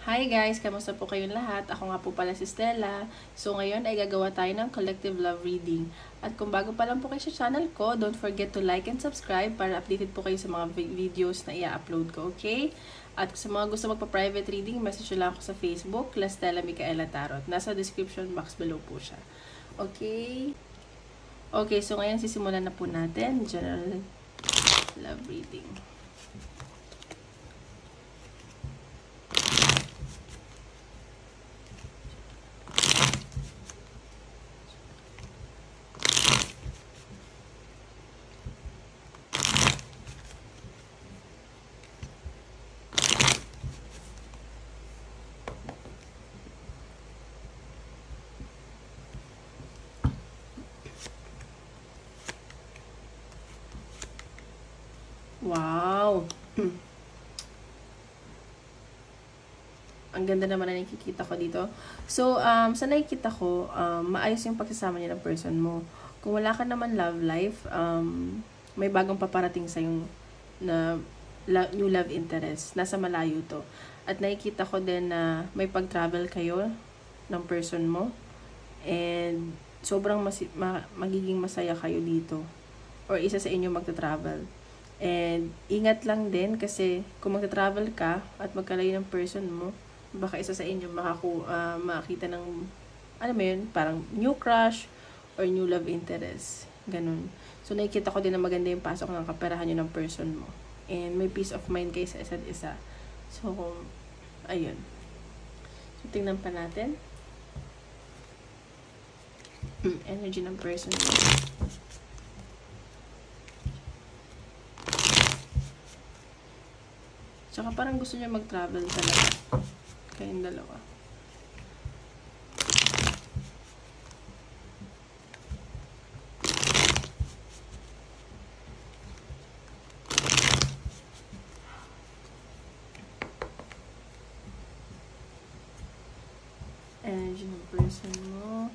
Hi guys! Kamusta po kayong lahat? Ako nga po pala si Stella. So ngayon ay gagawa tayo ng collective love reading. At kung bago pa lang po kayo sa channel ko, don't forget to like and subscribe para updated po kayo sa mga videos na i-upload ko, okay? At sa mga gusto magpa-private reading, message lang ako sa Facebook, La Stella Micaela Tarot. Nasa description box below po siya. Okay? Okay, so ngayon sisimulan na po natin. General love reading. Wow! Ang ganda naman na nakikita ko dito. So, sa nakikita ko, maayos yung pagsasama niya ng person mo. Kung wala ka naman love life, may bagong paparating sa yung na new love interest. Nasa malayo to. At nakikita ko din na may pag-travel kayo ng person mo. And sobrang magiging masaya kayo dito. Or isa sa inyo magta-travel. And ingat lang din kasi kung magta-travel ka at magkalayo ng person mo, baka isa sa inyo makakita ng, alam mo yun, parang new crush or new love interest. Ganun. So, nakikita ko din na maganda yung pasok ng kaperahan nyo ng person mo. And may peace of mind kayo sa isa't isa. So, ayun. So, tingnan pa natin. Energy ng person mo. Tsaka parang gusto niya mag-travel talaga. Kayong dalawa. Energy ng person mo.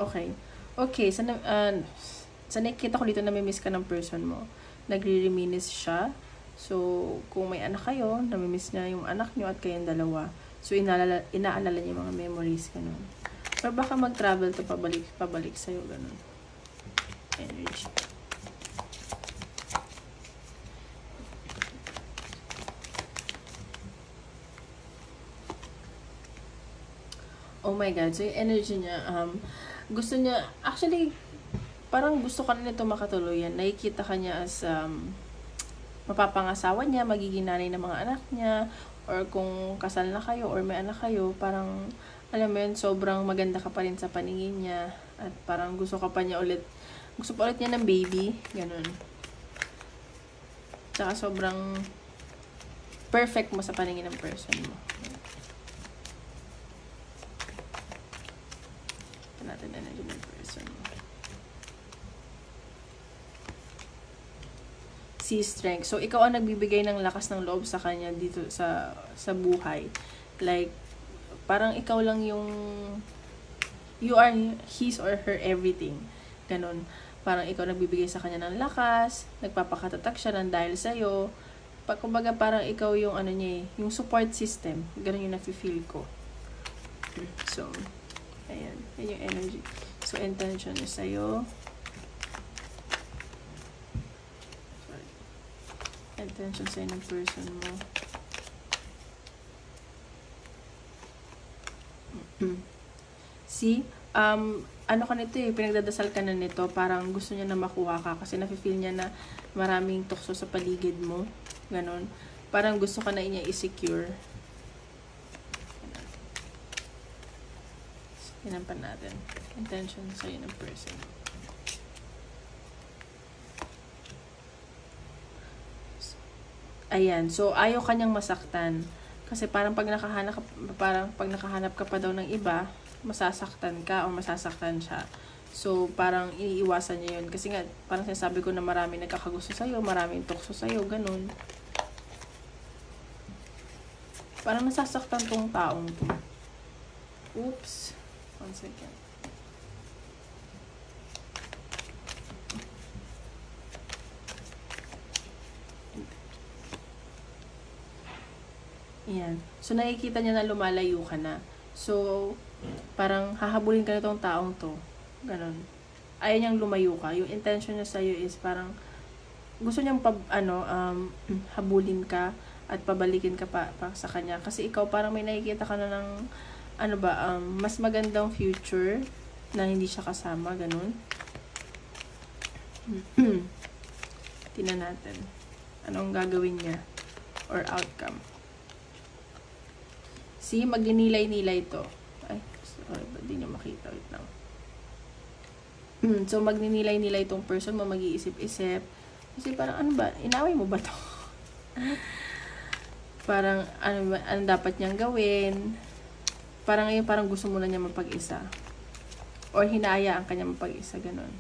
Okay. Okay, sa nakikita ko dito na may miss ka ng person mo. Nagre-reminisce siya. So, kung may anak kayo, namimiss niya yung anak niyo at kayong dalawa. So, inaalala niya yung mga memories, ganun. Or baka mag-travel to pabalik sa'yo, ganun. Energy. Oh my God. So, yung energy niya, gusto niya, actually, parang gusto ka na nito makatuluyan. Nakikita ka niya as mapapangasawa niya, magiging nanay ng mga anak niya, or kung kasal na kayo, or may anak kayo, parang, alam mo yun, sobrang maganda ka pa rin sa paningin niya, at parang gusto pa ulit niya ng baby, ganun. Tsaka sobrang perfect mo sa paningin ng person mo. Natin energy ng person. Sea strength. So, ikaw ang nagbibigay ng lakas ng loob sa kanya dito sa buhay. Like, parang ikaw lang yung you are his or her everything. Ganon. Parang ikaw nagbibigay sa kanya ng lakas, nagpapakatatak siya ng dahil sa'yo. Kumbaga, parang ikaw yung ano niya, yung support system. Ganon yung nafe-feel ko. So, ayan. Yan yung energy. So, intention niya sa'yo. Sorry. Intention sa'yo ng person mo. See? Ano ka nito eh, pinagdadasal ka na nito. Parang gusto niya na makuha ka. Kasi nafe-feel niya na maraming tukso sa paligid mo. Ganon. Parang gusto ka na niya i-secure. Tinampan natin. Intention sa'yo ng person. Ayan. So, ayaw kanyang masaktan. Kasi parang pag nakahanap ka pa daw ng iba, masasaktan ka o masasaktan siya. So, parang iniiwasan niya yun. Kasi nga, parang sinasabi ko na maraming nagkakagusto sa'yo, maraming tukso sa'yo, ganun. Parang nasasaktan tong taong to. Oops. 1 second. Ayan. So, nakikita niya na lumalayo ka na. So, parang hahabulin ka nitong taong to. Ganon. Ayaw niyang lumayo ka. Yung intention niya sa'yo is parang gusto niyang habulin ka at pabalikin ka pa sa kanya. Kasi ikaw parang may nakikita ka na ng mas magandang future na hindi siya kasama. Ganon. Tingnan natin. Anong gagawin niya? Or outcome. See, magninilay-nilay to. Ay, sorry, ba't di niya makita? Wait lang. So, magninilay-nilay tong person mo, mag-iisip-isip. Kasi parang, ano ba? Inaway mo ba to? Parang, ano dapat niyang gawin? Parang ngayon, parang gusto mo na niya mapag-isa. Or hinahayaan ka niya mapag-isa, ganun.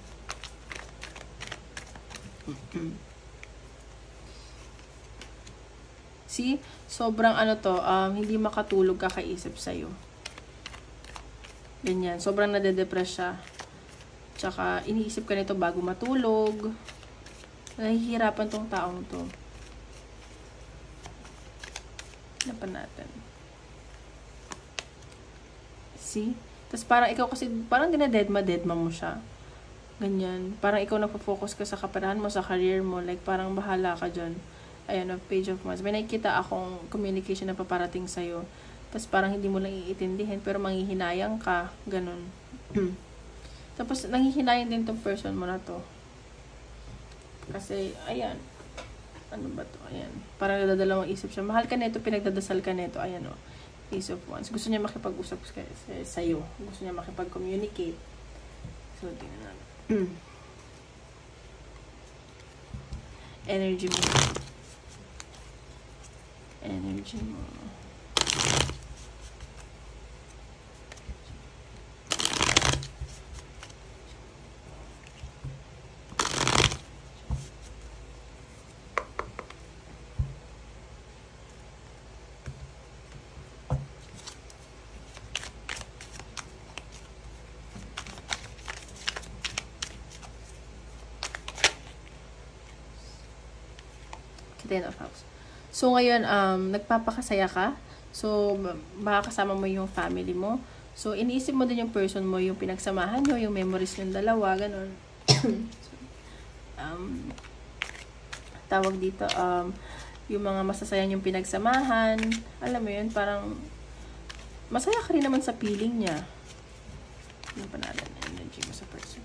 See? Sobrang hindi makatulog kakaisip sa'yo. Ganyan. Sobrang nade-depress siya. Tsaka, iniisip ka nito bago matulog. Nahihirapan tong taong to. Hanapan natin. See? Tapos parang ikaw kasi, parang dinadedma mo siya. Ganyan. Parang ikaw nagpo-focus ka sa kaperahan mo, sa career mo. Like, parang bahala ka dyan. Ayan, Page of Wands. May nakikita akong communication na paparating sa'yo. Tapos parang hindi mo lang iintindihin, pero manghihinayang ka. Ganun. Tapos, nanghihinayang din tong person mo na to. Kasi, ayan. Ano ba to? Ayan. Parang nadadalawang isip siya. Mahal ka nito, pinagdadasal ka nito. Ayan, Ace of Wands. Gusto niya makipag-usap sa'yo. Gusto niya makipag-communicate. So, tingnan natin. Energy mo. Energy mo. Ten of House. So, ngayon, nagpapakasaya ka. So, baka kasama mo yung family mo. So, iniisip mo din yung person mo, yung pinagsamahan nyo, yung memories ng dalawa, ganun. Tawag dito, yung mga masasayang yung pinagsamahan. Alam mo yun, parang masaya ka rin naman sa feeling niya. Ano pa natin? Energy mo sa person.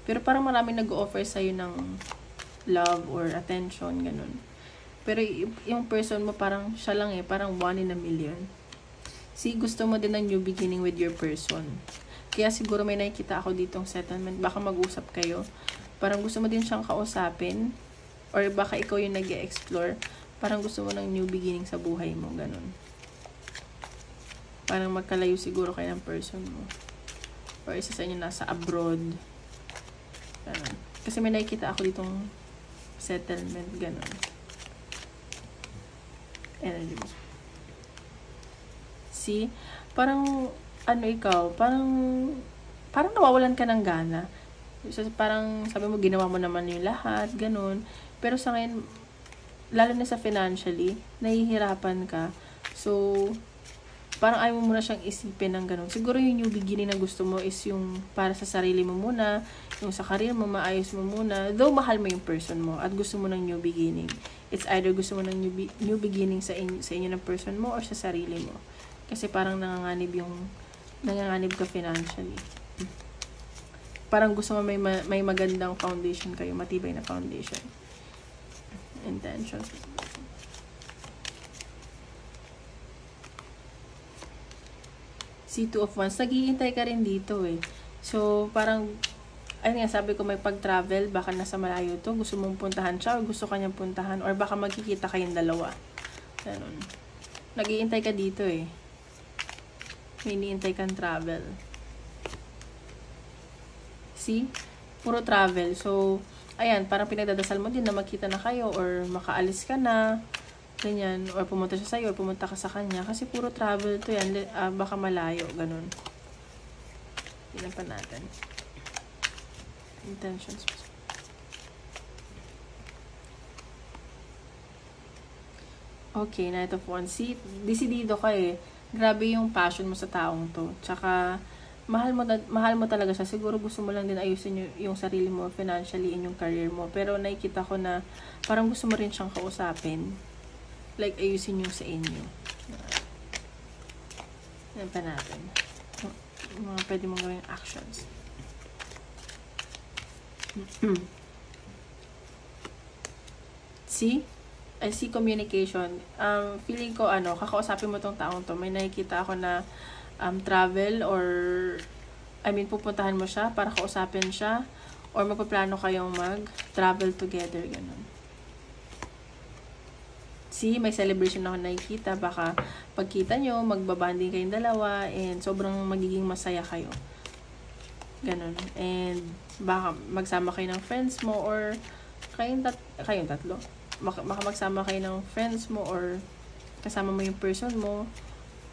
Pero parang maraming nag-offer sa'yo ng love or attention, ganun. Pero yung person mo parang siya lang parang 1 in a million. See, gusto mo din ng new beginning with your person. Kaya siguro may nakikita ako ditong settlement. Baka mag-usap kayo. Parang gusto mo din siyang kausapin. Or baka ikaw yung nag-e-explore. Parang gusto mo ng new beginning sa buhay mo, ganun. Parang magkalayo siguro kayo ng person mo. Or isa sa inyo nasa abroad. Ganun. Kasi may nakikita ako ditong settlement, ganun. Energy mo. See? Parang, ikaw, parang nawawalan ka ng gana. So, parang, sabi mo, ginawa mo naman yung lahat, ganun. Pero sa ngayon, lalo na sa financially, nahihirapan ka. So, parang ayaw mo muna siyang isipin ng ganun. Siguro yung new beginning na gusto mo is yung para sa sarili mo muna, yung sa career mo, maayos mo muna. Though mahal mo yung person mo at gusto mo ng new beginning. It's either gusto mo ng new beginning sa inyo ng person mo or sa sarili mo. Kasi parang nanganganib ka financially. Parang gusto mo may magandang foundation kayo, matibay na foundation. Intentions. C2 of Wands, nag-iintay ka rin dito So, parang, ayun nga, sabi ko may pag-travel, baka nasa malayo to, gusto mong puntahan siya, or gusto kanyang puntahan, or baka magkikita kayong dalawa. Ganun. Nag-iintay ka dito May iniintay kang travel. See? Puro travel. So, ayan, parang pinagdadasal mo din na magkita na kayo, or makaalis ka na, ganyan, or pumunta siya sa'yo, or pumunta ka sa kanya. Kasi puro travel to yan. Baka malayo, ganun. Tingnan pa natin. Intentions. Okay, Knight of Wands. See, desidido ka eh. Grabe yung passion mo sa taong to. Tsaka, mahal mo talaga siya. Siguro gusto mo lang din ayusin yung sarili mo financially in yung career mo. Pero nakikita ko na parang gusto mo rin siyang kausapin. Like, ayusin yung sa inyo. Yan pa natin. Mga pwede mong gawing actions. See? I see communication. Feeling ko, kakausapin mo tong taong to. May nakikita ako na travel or, pupuntahan mo siya para kausapin siya or magpaplano kayong mag-travel together, ganun. See, may celebration ako nakikita. Baka pagkita nyo, magbabanding kayong dalawa and sobrang magiging masaya kayo. Ganun. And baka magsama kayo ng friends mo or kayong tatlo. Baka magsama kayo ng friends mo or kasama mo yung person mo.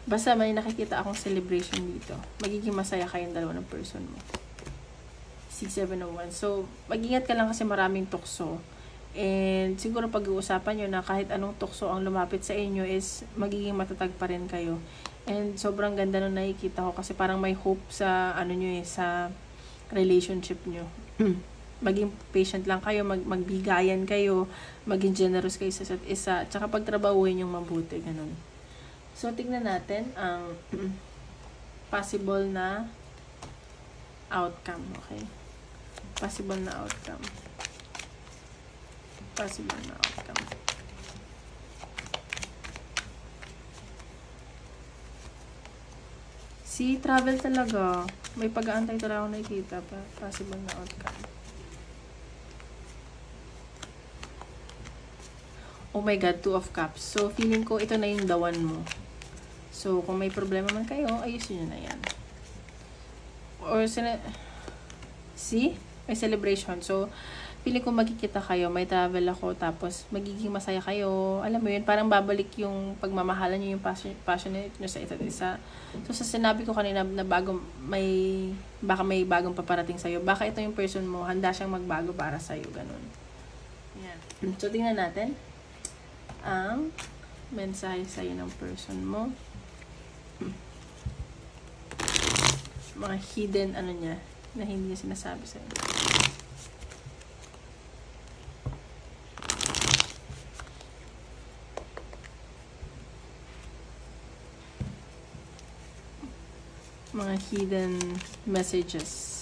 Basta may nakikita akong celebration dito. Magiging masaya kayong dalawa ng person mo. 6-7-1. So, mag-ingat ka lang kasi maraming tukso. And siguro pag-uusapan nyo na kahit anong tukso ang lumapit sa inyo is magiging matatag pa rin kayo. And sobrang ganda nung nakikita ko kasi parang may hope sa sa relationship nyo. Maging patient lang kayo, magbigayan kayo, maging generous kayo sa isa't isa, tsaka pagtrabahuhin yung mabuti, ganun. So, tingnan natin ang possible na outcome, okay? Possible na outcome. Possible na outcome. See, travel talaga. May pag-aantay talaga ako nakikita pa. Possible na outcome. Oh my God, 2 of Cups. So, feeling ko ito na yung dawan mo. So, kung may problema man kayo, ayusin nyo na yan. Or, see? May celebration. So, feeling ko magkikita kayo, may travel ako, tapos magiging masaya kayo. Alam mo yun, parang babalik yung pagmamahalan nyo, yung passionate nyo sa isa't isa. So, sa sinabi ko kanina na baka may bagong paparating sa'yo. Baka ito yung person mo, handa siyang magbago para sa'yo. Ganun. Yan. So, tingnan natin ang mensahe sa'yo ng person mo. Mga hidden niya na hindi niya sinasabi sa'yo. Mga hidden messages.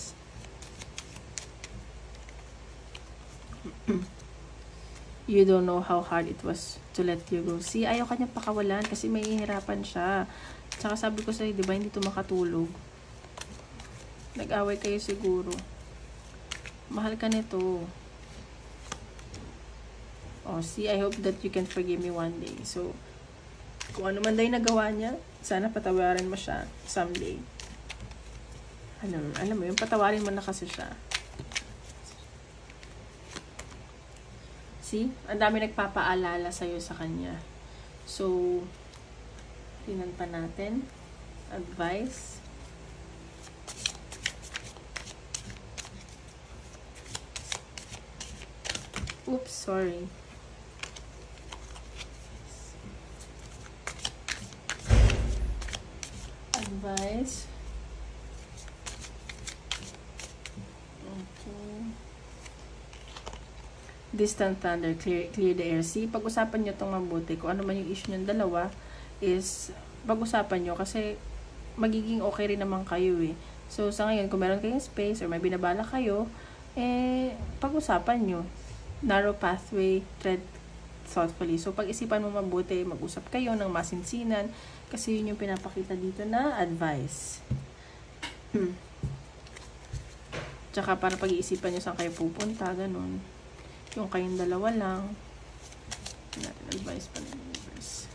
You don't know how hard it was to let you go. See, ayaw kanya pakawalan kasi may hihirapan siya. Tsaka sabi ko sa'yo, di ba, hindi ito makatulog. Nag-away kayo siguro. Mahal ka nito. Oh, see, I hope that you can forgive me one day. So, kung ano man daw yung nagawa niya, sana patawarin mo siya someday. Alam mo, yung patawarin mo na kasi siya. See? Ang dami nagpapaalala sa'yo sa kanya. So, tingnan pa natin. Advice. Oops, sorry. Advice. Distant thunder, clear the air. See, pag-usapan nyo itong mabuti. Kung ano man yung issue nyo dalawa, is pag-usapan nyo kasi magiging okay rin naman kayo eh. So, sa ngayon, kung meron kayong space or may binabala kayo, pag-usapan nyo. Narrow pathway, tread thoughtfully. So, pag-isipan mo mabuti, mag-usap kayo ng masinsinan kasi yun yung pinapakita dito na advice. Tsaka para pag-iisipan nyo saan kayo pupunta, ganun. Yung kayong dalawa lang. Natin advice pa ng universe.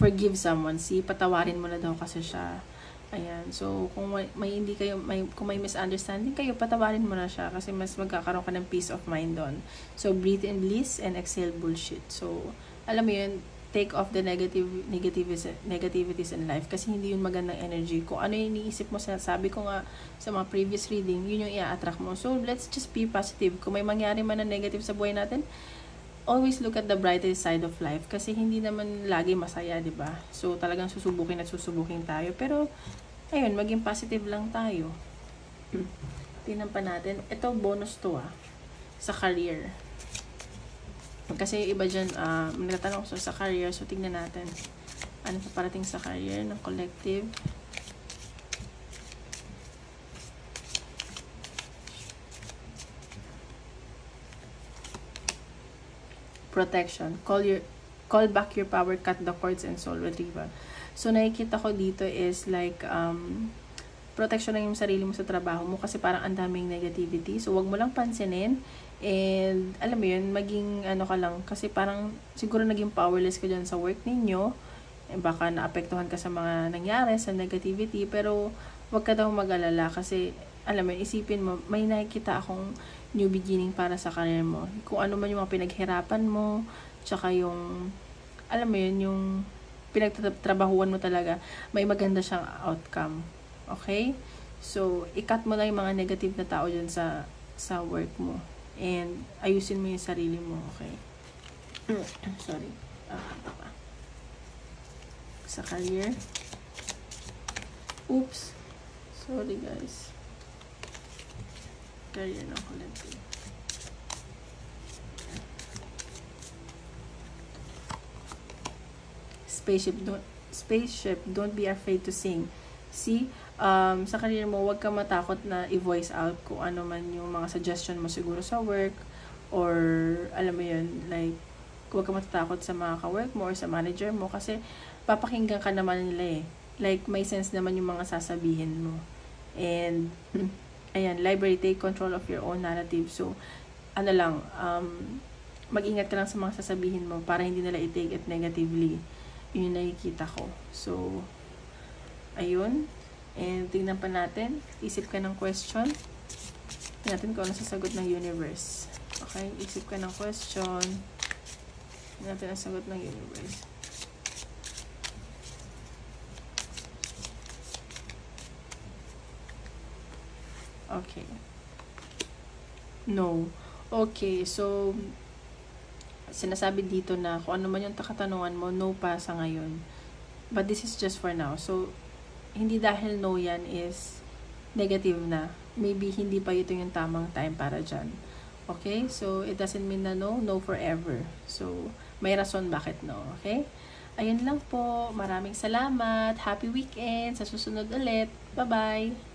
Forgive someone. See, patawarin mo na daw kasi siya. Ayan. So, kung kung may misunderstanding kayo, patawarin mo na siya kasi mas magkakaroon ka ng peace of mind doon. So, breathe in bliss and exhale bullshit. So, alam mo yun, take off the negativities in life kasi hindi yun magandang energy. Kung ano yung iniisip mo, sabi ko nga sa mga previous reading, yun yung i-attract mo. So, let's just be positive. Kung may mangyari man na negative sa buhay natin, always look at the brighter side of life kasi hindi naman lagi masaya, di ba? So, talagang susubukin at susubukin tayo. Pero, ayun, maging positive lang tayo. Tingnan pa natin. Ito, bonus to sa career. Kasi yung iba dyan, nagtatanong ko sa career. So, tingnan natin. Ano pa parating sa career ng collective? Protection. Call back your power, cut the cords, and soul retrieval. So, nakikita ko dito is like, protection lang yung sarili mo sa trabaho mo kasi parang ang daming negativity. So, wag mo lang pansinin. And, alam mo yun, maging ano ka lang. Kasi parang, siguro naging powerless ka dyan sa work ninyo. Baka naapektuhan ka sa mga nangyari, sa negativity. Pero, wag ka daw mag-alala kasi, alam mo yun, isipin mo, may nakikita akong new beginning para sa career mo. Kung ano man yung mga pinaghirapan mo, tsaka yung, alam mo yun, yung pinagtatrabahuan mo talaga, may maganda siyang outcome. Okay? So, i-cut mo na yung mga negative na tao dyan sa work mo. And, ayusin mo yung sarili mo. Okay? Sorry. Sa career. Oops. Sorry, guys. Career ng collective. Spaceship, don't be afraid to sing. See, sa career mo, huwag ka matakot na i-voice out kung ano man yung mga suggestion mo siguro sa work or alam mo yun, like, huwag ka matatakot sa mga ka-work mo or sa manager mo kasi papakinggan ka naman nila Like, may sense naman yung mga sasabihin mo. And, ayan, library, take control of your own narrative. So, ano lang, mag-ingat ka lang sa mga sasabihin mo para hindi nila i-take it negatively. Yun yung nakikita ko. So, ayun. And tingnan pa natin. Isip ka ng question. Tingnan natin kung ano sasagot ng universe. Okay? Isip ka ng question. Tingnan natin ang sagot ng universe. Okay. No. Okay. So, sinasabi dito na kung ano man yung katanungan mo, no pa sa ngayon. But this is just for now. So, hindi dahil no yan is negative na. Maybe hindi pa ito yung tamang time para dyan. Okay? So, it doesn't mean na no forever. So, may rason bakit no. Okay? Ayun lang po. Maraming salamat. Happy weekend. Sa susunod ulit. Bye-bye.